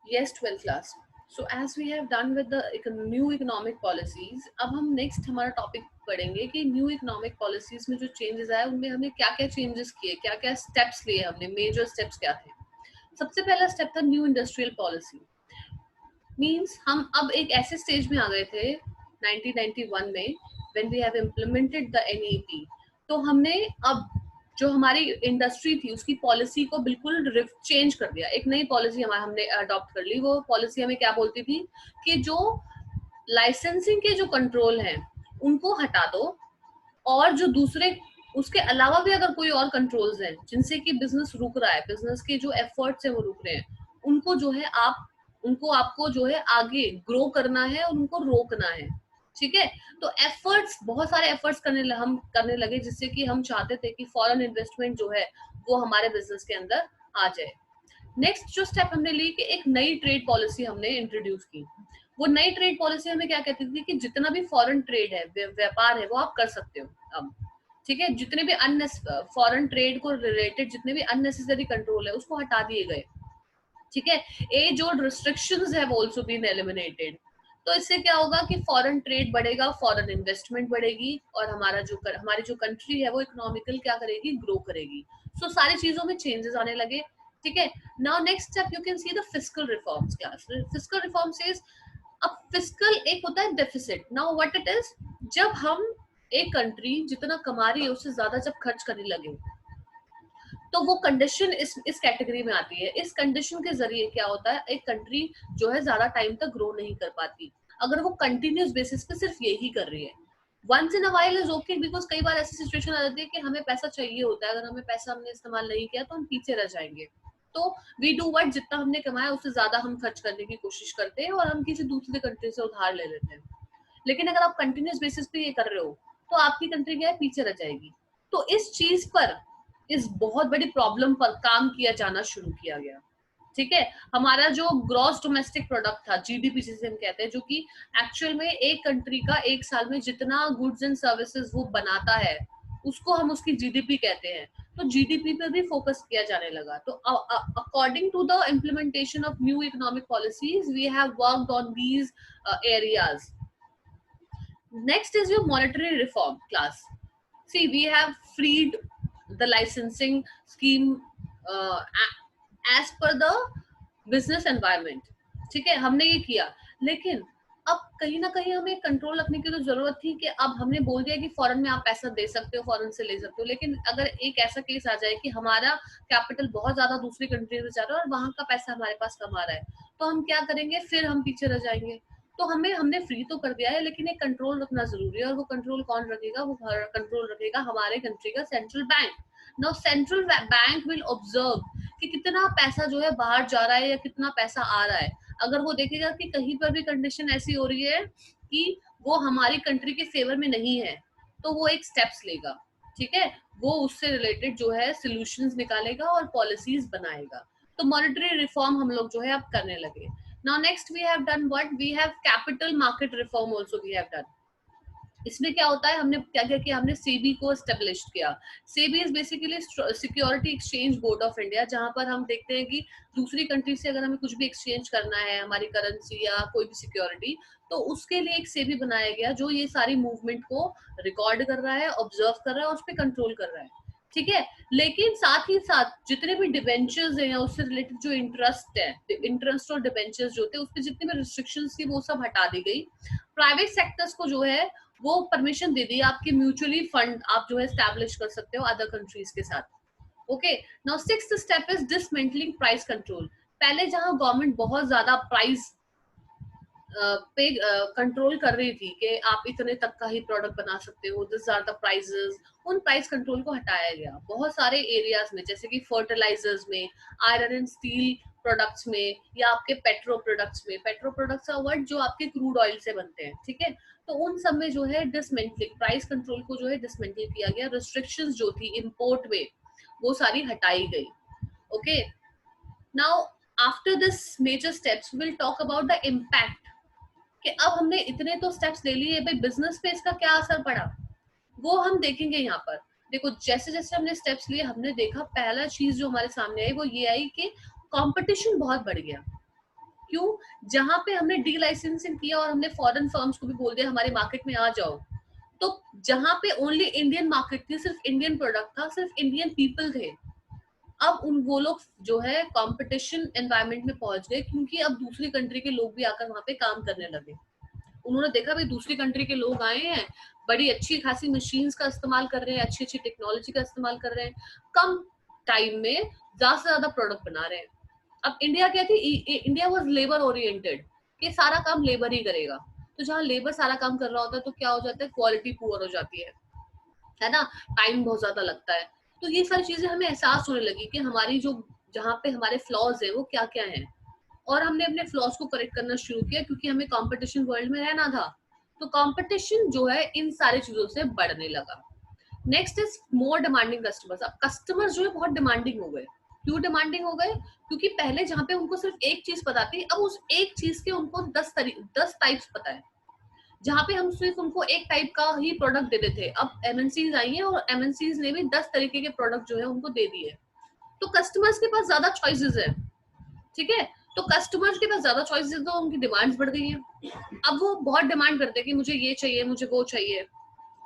Yes, 12th class. So as we have done with the new economic policies, अब हम next हमारा topic पढ़ेंगे कि न्यू इकोनॉमिक पॉलिसीज में जो चेंजेस आए उनमें हमने क्या क्या चेंजेस किए, क्या क्या स्टेप्स लिए, हमने मेजर स्टेप्स क्या थे। सबसे पहला स्टेप था न्यू इंडस्ट्रियल पॉलिसी। मींस हम अब एक ऐसे स्टेज में आ गए थे 1991 में, when we have implemented the NEP. तो हमने अब जो हमारी इंडस्ट्री थी उसकी पॉलिसी को बिल्कुल चेंज कर दिया। एक नई पॉलिसी हमारे हमने अडॉप्ट कर ली। वो पॉलिसी हमें क्या बोलती थी कि जो लाइसेंसिंग के जो कंट्रोल हैं उनको हटा दो, और जो दूसरे उसके अलावा भी अगर कोई और कंट्रोल्स हैं जिनसे कि बिजनेस रुक रहा है, बिजनेस के जो एफर्ट्स हैं वो रुक रहे हैं, उनको जो है आप उनको आपको जो है आगे ग्रो करना है और उनको रोकना है। ठीक है। तो एफर्ट्स, बहुत सारे एफर्ट्स हम करने लगे, जिससे कि हम चाहते थे कि फॉरेन इन्वेस्टमेंट जो है वो हमारे बिजनेस के अंदर आ जाए। नेक्स्ट जो स्टेप हमने ली कि एक नई ट्रेड पॉलिसी हमने इंट्रोड्यूस की। वो नई ट्रेड पॉलिसी हमें क्या कहती थी कि जितना भी फॉरेन ट्रेड है, व्यापार है, वो आप कर सकते हो अब। ठीक है। जितने भी फॉरेन ट्रेड को रिलेटेड जितने भी अननेसेसरी कंट्रोल है उसको हटा दिए गए। ठीक है। As old restrictions have also been eliminated. तो इससे क्या होगा कि फॉरेन ट्रेड बढ़ेगा, फॉरेन इन्वेस्टमेंट बढ़ेगी, और हमारी जो कंट्री है वो इकोनॉमिकल क्या करेगी, ग्रो करेगी। सो सारी चीजों में चेंजेस आने लगे। ठीक है। Now next step you can see the fiscal reforms class. Fiscal reform says, अब फिस्कल एक होता है deficit. Now what it is, जब हम एक कंट्री जितना कमा रही है उससे ज्यादा जब खर्च करने लगे, तो वो कंडीशन इस कैटेगरी में आती है। इस कंडीशन के जरिए क्या होता है, एक कंट्री जो है ज्यादा टाइम तक ग्रो नहीं कर पाती अगर वो कंटिन्यूस बेसिस पे सिर्फ यही कर रही है। Once in a while is okay, because कई बार ऐसी सिचुएशन आ जाती है कि हमें पैसा चाहिए होता है, अगर हमें पैसा हमने इस्तेमाल नहीं किया तो हम पीछे रह जाएंगे। तो वी डू वट, जितना हमने कमाया उससे ज्यादा हम खर्च करने की कोशिश करते हैं और हम किसी दूसरी कंट्री से उधार ले लेते हैं। लेकिन अगर आप कंटिन्यूस बेसिस पे ये कर रहे हो तो आपकी कंट्री क्या है, पीछे रह जाएगी। तो इस चीज पर, इस बहुत बड़ी प्रॉब्लम पर काम किया जाना शुरू किया गया। ठीक है। हमारा जो ग्रॉस डोमेस्टिक प्रोडक्ट था, जीडीपी जिसे हम कहते हैं, जो कि एक्चुअल में एक कंट्री का एक साल में जितना गुड्स एंड सर्विसेज वो बनाता है उसको हम उसकी जीडीपी कहते हैं। तो जीडीपी पे भी फोकस किया जाने लगा। तो according to the implementation of new economic policies we have worked on these areas. Next is your monetary reform class. See, we have freed the licensing scheme as per the business environment. ठीक है, हमने ये किया। लेकिन अब कहीं ना कहीं हमें कंट्रोल रखने की तो जरूरत थी कि अब हमने बोल दिया कि फॉरेन में आप पैसा दे सकते हो, फॉरेन से ले सकते हो, लेकिन अगर एक ऐसा केस आ जाए कि हमारा कैपिटल बहुत ज्यादा दूसरी कंट्री में जा रहा है और वहां का पैसा हमारे पास कम आ रहा है, तो हम क्या करेंगे, फिर हम पीछे रह जाएंगे। तो हमने फ्री तो कर दिया है, लेकिन एक कंट्रोल रखना जरूरी है। और वो कंट्रोल कौन रखेगा, वो कंट्रोल रखेगा हमारे कंट्री का central bank. Now central bank will observe कि कितना पैसा जो है बाहर जा रहा है या कितना पैसा आ रहा है। अगर वो देखेगा कि कहीं पर भी कंडीशन ऐसी हो रही है कि वो हमारी कंट्री के फेवर में नहीं है, तो वो एक स्टेप्स लेगा। ठीक है। वो उससे रिलेटेड जो है सोल्यूशंस निकालेगा और पॉलिसीज बनाएगा। तो मॉनेटरी रिफॉर्म हम लोग जो है अब करने लगे। Now next we have done what? We have capital market reform also we have done. इसमें क्या होता है, हमने क्या क्या किया, हमने सेबी को एस्टेब्लिश किया। SEBI is basically security exchange board of India, जहां पर हम देखते हैं कि दूसरी कंट्री से अगर हमें कुछ भी एक्सचेंज करना है, हमारी करेंसी या कोई भी सिक्योरिटी, तो उसके लिए एक सेबी बनाया गया जो ये सारी मूवमेंट को रिकॉर्ड कर रहा है, ऑब्जर्व कर रहा है और उस पर कंट्रोल कर रहा है। ठीक है। लेकिन साथ ही साथ जितने भी डिबेंचर्स हैं या उससे रिलेटेड जो इंटरेस्ट है, इंटरेस्ट और डिबेंचर्स जो थे, उस पर जितनी भी रिस्ट्रिक्शंस थी वो सब हटा दी गई। प्राइवेट सेक्टर्स को जो है वो परमिशन दे दी, आपके म्यूचुअली फंड आप जो है स्टैब्लिश कर सकते हो अदर कंट्रीज के साथ। Okay. Now sixth step is dismantling price control. पहले जहां गवर्नमेंट बहुत ज्यादा प्राइस पे कंट्रोल कर रही थी कि आप इतने तक का ही प्रोडक्ट बना सकते हो, दिस आर द प्राइसेस, उन प्राइस कंट्रोल को हटाया गया बहुत सारे एरियाज में, जैसे कि फर्टिलाइजर्स में, आयरन एंड स्टील प्रोडक्ट्स में, या आपके पेट्रो प्रोडक्ट्स में। पेट्रो प्रोडक्ट्स का वर्ड जो आपके क्रूड ऑयल से बनते हैं। ठीक है। तो उन सब में जो है डिसमेंटलिंग, प्राइस कंट्रोल को जो है डिसमेंटल किया गया। रिस्ट्रिक्शंस जो थी इंपोर्ट में वो सारी हटाई गई। Okay. Now after this major steps will talk about the impact, कि अब हमने इतने तो स्टेप्स ले लिए भाई, बिजनेस पे इसका क्या असर पड़ा वो हम देखेंगे यहाँ पर। देखो, जैसे जैसे हमने स्टेप्स लिए, हमने देखा पहला चीज जो हमारे सामने आई वो ये आई कि कंपटीशन बहुत बढ़ गया। क्यों? जहां पे हमने डी लाइसेंसिंग किया और हमने फॉरेन फर्म्स को भी बोल दिया हमारे मार्केट में आ जाओ, तो जहां पे ओनली इंडियन मार्केट थी, सिर्फ इंडियन प्रोडक्ट था, सिर्फ इंडियन पीपल थे, अब उन वो लोग जो है कंपटीशन एनवायरनमेंट में पहुंच गए, क्योंकि अब दूसरी कंट्री के लोग भी आकर वहां पे काम करने लगे। उन्होंने देखा भाई दूसरी कंट्री के लोग आए हैं, बड़ी अच्छी खासी मशीन्स का इस्तेमाल कर रहे हैं, अच्छी अच्छी टेक्नोलॉजी का इस्तेमाल कर रहे हैं, कम टाइम में ज्यादा से ज्यादा प्रोडक्ट बना रहे हैं। अब इंडिया क्या थी, इंडिया वाज लेबर ओरिएंटेड, कि सारा काम लेबर ही करेगा। तो जहाँ लेबर सारा काम कर रहा होता है तो क्या हो जाता है, क्वालिटी पुअर हो जाती है ना, टाइम बहुत ज्यादा लगता है। तो ये सारी चीजें हमें एहसास होने लगी कि हमारी जो, जहाँ पे हमारे फ्लॉज है वो क्या क्या है, और हमने अपने फ्लॉज को करेक्ट करना शुरू किया, क्योंकि हमें कंपटीशन वर्ल्ड में रहना था। तो कंपटीशन जो है इन सारी चीजों से बढ़ने लगा। Next is more demanding customers. अब कस्टमर्स जो है बहुत डिमांडिंग हो गए। क्यों डिमांडिंग हो गए? क्योंकि पहले जहाँ पे उनको सिर्फ एक चीज पता थी, अब उस एक चीज के उनको 10 टाइप्स पता है। जहाँ पे हम सिर्फ उनको एक टाइप का ही प्रोडक्ट देते थे, अब एमएनसीज आई हैं और एमएनसीज ने भी 10 तरीके के प्रोडक्ट जो है उनको दे दिए। तो कस्टमर्स के पास ज्यादा चॉइसेस है, ठीक है। तो कस्टमर्स के पास ज्यादा चॉइसेस, तो उनकी डिमांड्स बढ़ गई हैं। अब वो बहुत डिमांड करते हैं कि मुझे ये चाहिए, मुझे वो चाहिए,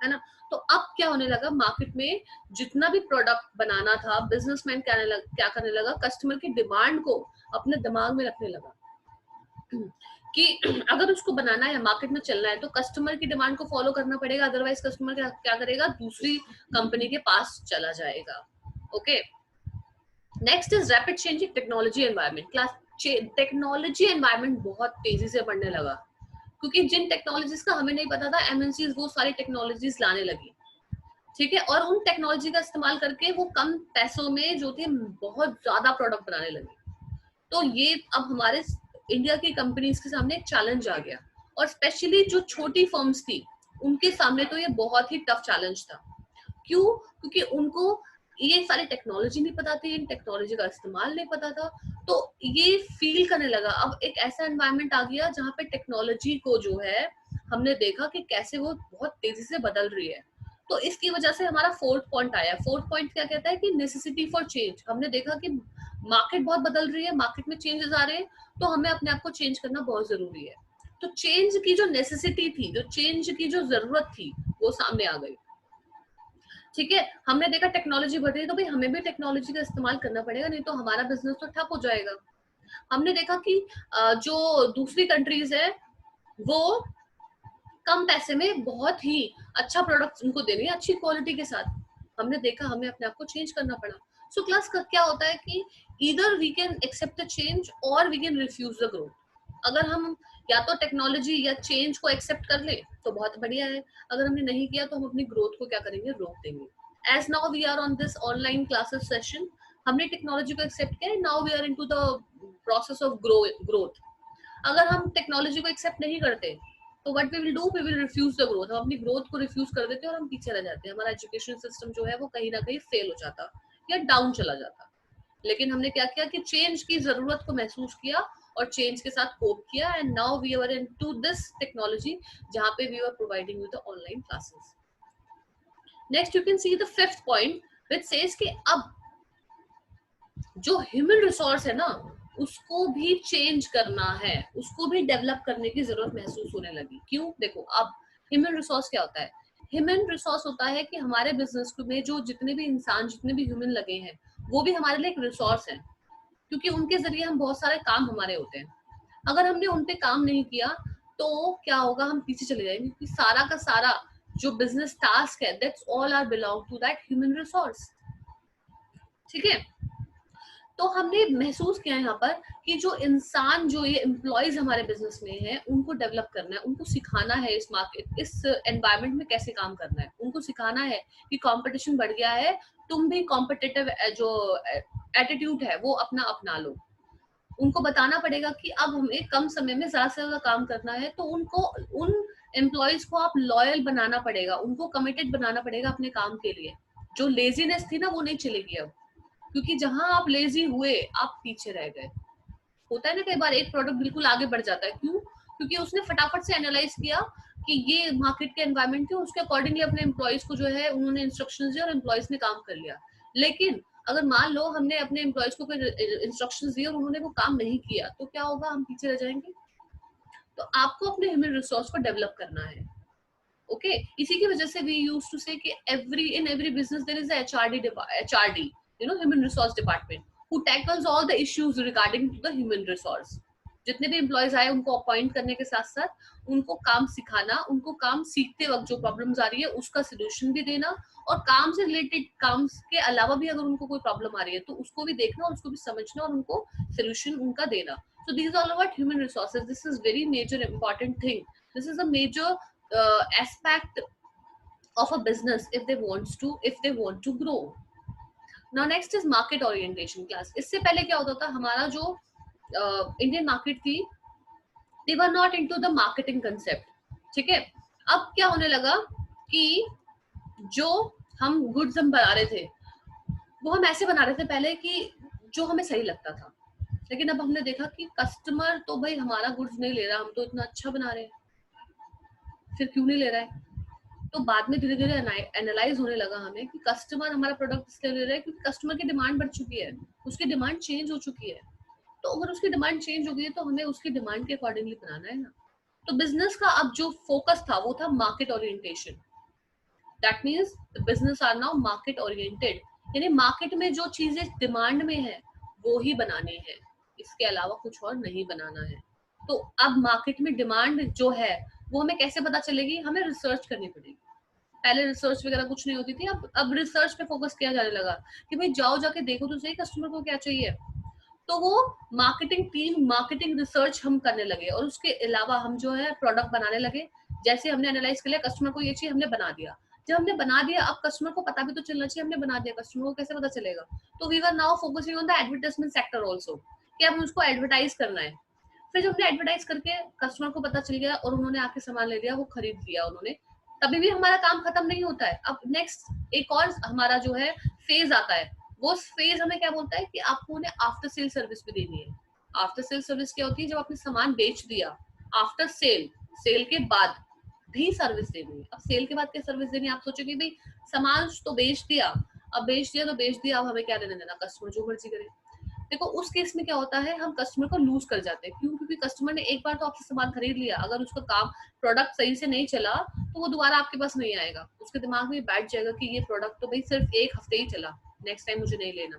है ना। तो अब क्या होने लगा, मार्केट में जितना भी प्रोडक्ट बनाना था, बिजनेसमैन क्या करने लगा, कस्टमर की डिमांड को अपने दिमाग में रखने लगा कि अगर उसको बनाना है, मार्केट में चलना है, तो कस्टमर की डिमांड को फॉलो करना पड़ेगा, अदरवाइज कस्टमर क्या करेगा, दूसरी कंपनी के पास चला जाएगा। Okay, next is rapid changing technology environment. Technology environment बहुत तेजी से बढ़ने लगा, क्योंकि जिन टेक्नोलॉजीज का हमें नहीं पता था, एमएनसीज वो सारी टेक्नोलॉजीज लाने लगी, ठीक है। और उन टेक्नोलॉजी का इस्तेमाल करके वो कम पैसों में जो थे बहुत ज्यादा प्रोडक्ट बनाने लगे। तो ये अब हमारे इंडिया की कंपनीज के सामने एक चैलेंज आ गया, और स्पेशली जो छोटी फर्म्स थी उनके सामने तो ये बहुत ही टफ चैलेंज था। क्यों? क्योंकि उनको ये सारी टेक्नोलॉजी नहीं पता थी, इन टेक्नोलॉजी का इस्तेमाल नहीं पता था। तो ये फील करने लगा, अब एक ऐसा एनवायरनमेंट आ गया जहाँ पे टेक्नोलॉजी को जो है हमने देखा कि कैसे वो बहुत तेजी से बदल रही है। तो इसकी वजह से हमारा फोर्थ पॉइंट आया। फोर्थ पॉइंट क्या कहता है कि नेसेसिटी फॉर चेंज। हमने देखा कि मार्केट बहुत बदल रही है, मार्केट में चेंजेस आ रहे हैं, तो हमें अपने आप को चेंज करना बहुत जरूरी है। तो चेंज की जो नेसेसिटी थी, जो चेंज की जो जरूरत थी, वो सामने आ गई, ठीक है। हमने देखा टेक्नोलॉजी बढ़ रही है, तो भाई हमें भी टेक्नोलॉजी का इस्तेमाल करना पड़ेगा, नहीं तो हमारा बिजनेस तो ठप हो जाएगा। हमने देखा कि जो दूसरी कंट्रीज है वो कम पैसे में बहुत ही अच्छा प्रोडक्ट उनको दे रही है, अच्छी क्वालिटी के साथ। हमने देखा हमें अपने आप को चेंज करना पड़ा। सो क्लास का क्या होता है कि इधर we can accept the change और we can refuse the growth. अगर हम या तो टेक्नोलॉजी या चेंज को एक्सेप्ट कर ले तो बहुत बढ़िया है, अगर हमने नहीं किया तो हम अपनी ग्रोथ को क्या करेंगे, रोक देंगे। As now we are on this online classes session, हमने टेक्नोलॉजी को एक्सेप्ट किया, now we are into the process of growth. अगर हम टेक्नोलॉजी को एक्सेप्ट नहीं करते तो what we will do, we will refuse the growth. हम अपनी ग्रोथ को रिफ्यूज कर देते हैं और हम पीछे रह जाते हैं। हमारा एजुकेशन सिस्टम जो है वो कहीं ना कहीं फेल हो जाता या डाउन चला जाता। लेकिन हमने क्या किया कि चेंज की जरूरत को महसूस किया और चेंज के साथ कोप किया, and now we are into this technology जहां पे we are providing with the online classes. Next you can see the fifth point which says कि अब जो ह्यूमन रिसोर्स है ना, उसको भी चेंज करना है, उसको भी डेवलप करने की जरूरत महसूस होने लगी। क्यों? देखो, अब ह्यूमन रिसोर्स क्या होता है? ह्यूमन रिसोर्स होता है कि हमारे बिजनेस में जो जितने भी इंसान, जितने भी ह्यूमन लगे हैं, वो भी हमारे लिए एक रिसोर्स है, क्योंकि उनके जरिए हम बहुत सारे काम हमारे होते हैं। अगर हमने उन पे काम नहीं किया तो क्या होगा, हम पीछे चले जाएंगे, क्योंकि सारा का सारा जो बिजनेस टास्क है, that's all are belong to that human resource, ठीक है। तो हमने महसूस किया यहाँ पर कि जो इंसान, जो ये एम्प्लॉयज हमारे बिजनेस में है, उनको डेवलप करना है, उनको सिखाना है इस मार्केट, इस एनवायरनमेंट में कैसे काम करना है। उनको सिखाना है कि कंपटीशन बढ़ गया है, तुम भी कॉम्पिटिटिव जो एटीट्यूड है वो अपना लो। उनको बताना पड़ेगा कि अब हमें कम समय में ज्यादा से ज्यादा काम करना है, तो उनको, उन एम्प्लॉयज को आप लॉयल बनाना पड़ेगा, उनको कमिटेड बनाना पड़ेगा अपने काम के लिए। जो लेजीनेस थी ना, वो नहीं चलेगी अब, क्योंकि जहां आप लेजी हुए आप पीछे रह गए। होता है ना, कई बार एक प्रोडक्ट बिल्कुल आगे बढ़ जाता है, क्यों? क्योंकि उसने फटाफट से एनालाइज किया कि ये मार्केट के एनवायरनमेंट के, उसके अकॉर्डिंगली अपने एम्प्लॉयज को जो है उन्होंने इंस्ट्रक्शंस दिए और एम्प्लॉयज ने काम कर लिया। लेकिन अगर मान लो हमने अपने एम्प्लॉयज को कोई इंस्ट्रक्शंस दिए और उन्होंने वो काम नहीं किया, तो क्या होगा, हम पीछे रह जाएंगे। तो आपको अपने ह्यूमन रिसोर्स को डेवलप करना है। ओके, इसी की वजह से वी यूज्ड टू से कि every business there is a HRD, human resource department, who tackles all the issues regarding to the human resource। जितने भी एम्प्लॉयज आए उनको अपॉइंट करने के साथ साथ उनको काम सिखाना, उनको काम सीखते वक्त जो प्रॉब्लम्स आ रही है उसका सोल्यूशन भी देना, और काम से रिलेटेड काम के अलावा भी अगर उनको कोई प्रॉब्लम आ रही है तो उसको भी देखना और उसको भी समझना और उनको सोल्यूशन उनका देना। So these are all about human resources. This is very major important thing. This is a major aspect of a business if they want to grow. Now next is market orientation class। इससे पहले क्या होता था, हमारा जो Indian market थी, they were not into the marketing concept। ठीक है, अब क्या होने लगा कि जो हम गुड्स हम बना रहे थे वो हम ऐसे बना रहे थे पहले कि जो हमें सही लगता था, लेकिन अब हमने देखा कि कस्टमर तो भाई हमारा गुड्स नहीं ले रहा, हम तो इतना अच्छा बना रहे हैं, फिर क्यों नहीं ले रहा है। तो बाद में धीरे धीरे एनालाइज होने लगा हमें कि कस्टमर हमारा प्रोडक्ट इसलिए ले रहा है क्योंकि कस्टमर की डिमांड बढ़ चुकी है, उसकी डिमांड चेंज हो चुकी है। तो अगर उसकी डिमांड चेंज हो गई है तो हमें उसकी डिमांड के अकॉर्डिंगली बनाना है ना। तो बिजनेस का अब जो फोकस था वो था market orientation. That means business are now market oriented, यानी मार्केट में जो चीजें डिमांड में है वो ही बनानी है, इसके अलावा कुछ और नहीं बनाना है। तो अब मार्केट में डिमांड जो है वो हमें कैसे पता चलेगी, हमें रिसर्च करनी पड़ेगी। पहले रिसर्च वगैरह कुछ नहीं होती थी, अब रिसर्च पे फोकस किया जाने लगा कि भाई जाओ जाके देखो तो सही कस्टमर को क्या चाहिए। तो वो मार्केटिंग टीम मार्केटिंग रिसर्च हम करने लगे, और उसके अलावा हम जो है प्रोडक्ट बनाने लगे। जैसे हमने एनालाइज कर लिया कस्टमर को ये चीज हमने बना दिया, जब हमने बना दिया अब कस्टमर को पता भी तो चलना चाहिए हमने बना दिया, कस्टमर को कैसे पता चलेगा। तो we were now focusing on the advertisement sector also, कि अब उसको एडवर्टाइज करना है। फिर जब हमने एडवर्टाइज करके कस्टमर को पता चल गया और उन्होंने आके सामान ले लिया, वो खरीद लिया उन्होंने, तभी भी हमारा काम खत्म नहीं होता है। अब नेक्स्ट एक और हमारा जो है फेज आता है, वो फेज हमें क्या बोलता है कि आपको उन्हें आफ्टर सेल सर्विस भी देनी है। आफ्टर सेल सर्विस क्या होती है, जब आपने सामान बेच दिया, आफ्टर सेल, सेल के बाद भी सर्विस देनी है। अब सेल के बाद क्या सर्विस देनी है, आप सोचोगे भाई सामान तो बेच दिया, अब बेच दिया तो बेच दिया, अब हमें क्या देने देना, कस्टमर जो मर्जी करे। देखो उस केस में क्या होता है, हम कस्टमर को लूज कर जाते हैं। क्यों? क्योंकि कस्टमर ने एक बार तो आपसे सामान खरीद लिया, अगर उसका काम प्रोडक्ट सही से नहीं चला तो वो दोबारा आपके पास नहीं आएगा, उसके दिमाग में बैठ जाएगा कि ये प्रोडक्ट तो भाई सिर्फ एक हफ्ते ही चला, नेक्स्ट टाइम मुझे नहीं लेना।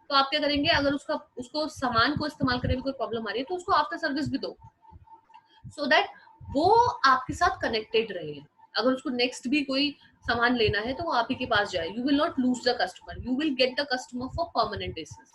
तो आप क्या करेंगे, अगर उसको सामान को इस्तेमाल करने में कोई प्रॉब्लम आ रही है तो उसको आफ्टर सर्विस भी दो, सो दैट वो आपके साथ कनेक्टेड रहे। अगर उसको नेक्स्ट भी कोई सामान लेना है तो वो आप ही के पास जाए। You will not lose the customer, you will get the customer for permanent basis.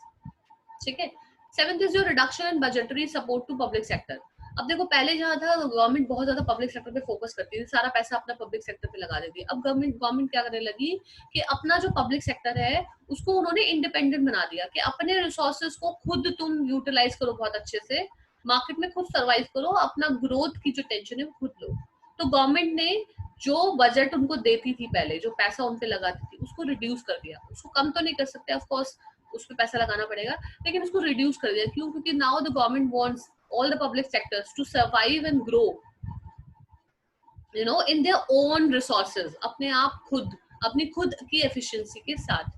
ठीक है। Seventh is your reduction in budgetary support to public sector. अब देखो पहले जहाँ था गवर्नमेंट बहुत ज्यादा पब्लिक सेक्टर पे फोकस करती थी, सारा पैसा अपना पब्लिक सेक्टर पे लगा देती है। अब गवर्नमेंट क्या करने लगी कि अपना जो पब्लिक सेक्टर है उसको उन्होंने इंडिपेंडेंट बना दिया, कि अपने रिसोर्सेज को खुद तुम यूटिलाइज करो बहुत अच्छे से, मार्केट में खुद सर्वाइव करो, अपना ग्रोथ की जो टेंशन है वो खुद लो। तो गवर्नमेंट ने जो बजट उनको देती थी पहले, जो पैसा उन पे लगाती थी, उसको रिड्यूस कर दिया। उसको कम तो नहीं कर सकते ऑफ कोर्स, उस पे पैसा लगाना पड़ेगा, लेकिन उसको रिड्यूस कर दिया। क्यों? क्योंकि now the government wants all the public sectors to survive and grow in their own resources, अपने आप खुद, अपनी खुद की एफिशिएंसी के साथ।